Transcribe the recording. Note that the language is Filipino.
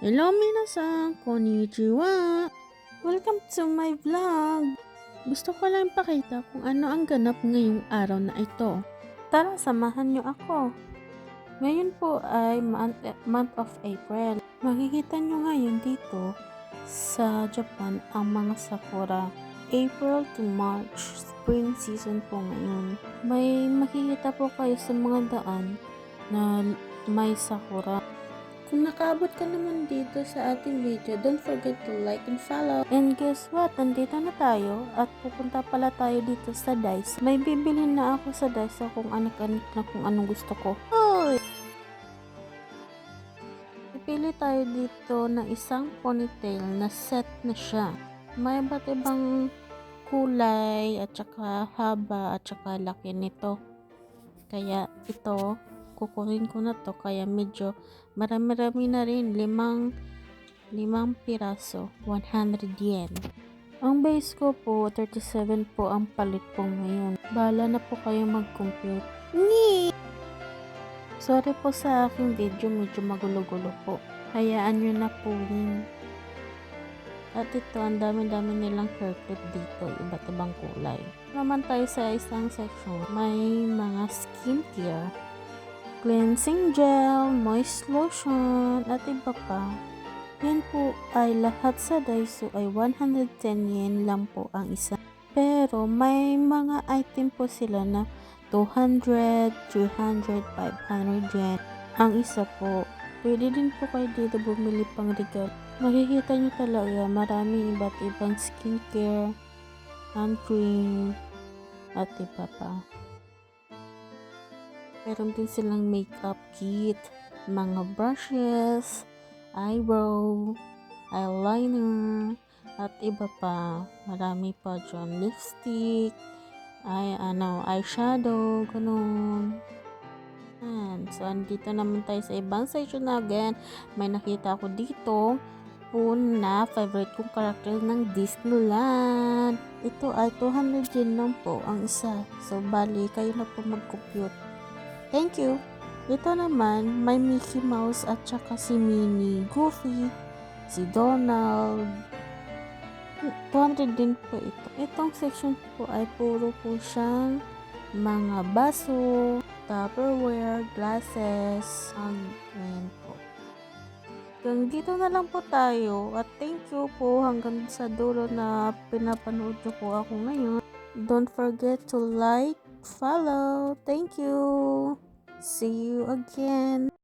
Hello minasan, konnichiwa! Welcome to my vlog! Gusto ko lang pakita kung ano ang ganap ngayong araw na ito. Tara, samahan niyo ako. Ngayon po ay month of April. Makikita niyo ngayon dito sa Japan ang mga sakura. April to March, spring season po ngayon. May makikita po kayo sa mga daan na may sakura. Kung nakaabot ka naman dito sa ating video, don't forget to like and follow. And guess what? Nandito na tayo at pupunta pala tayo dito sa Dice. May bibilhin na ako sa Dice so kung anak-anak na kung anong gusto ko. Hoy! Pipili tayo dito na isang ponytail na set na siya. May iba't ibang kulay at saka haba at saka laki nito. Kaya ito, kukunin ko na to kaya medyo marami-rami na rin, limang piraso, 100 yen. Ang base ko po, 37 po ang palit po ngayon. Bahala na po kayo mag-compute. Sorry po sa aking video, medyo magulo-gulo po. Hayaan nyo na po rin. At ito, ang dami-dami nilang hair clip dito, iba't ibang kulay. Naman tayo sa isang section, may mga skincare, cleansing gel, moist lotion, at iba pa. Yan po ay lahat sa Daiso ay 110 yen lang po ang isa. Pero may mga item po sila na 200, 300, 500 yen ang isa po. Pwede din po kayo dito bumili pang regalo. Makikita nyo talaga maraming iba't ibang skincare, hand cream, at iba pa. Meron din silang makeup kit, mga brushes, eyebrow, eyeliner, at iba pa. Marami pa dyan. Lipstick, eyeshadow, ganun. So, andito naman tayo sa ibang section na again. May nakita ako dito po na favorite kong character ng Disneyland. Ito ay 200 yen lang po ang isa. So, bali, kayo na po mag-compute. Thank you! Ito naman, may Mickey Mouse at saka si Minnie, Goofy, si Donald. 200 din po ito. Itong section po ay puro po siyang mga baso, Tupperware, glasses, ayan po. Hanggang dito na lang po tayo at thank you po hanggang sa dulo na pinapanood nyo po ako ngayon. Don't forget to like, follow. Thank you. See you again.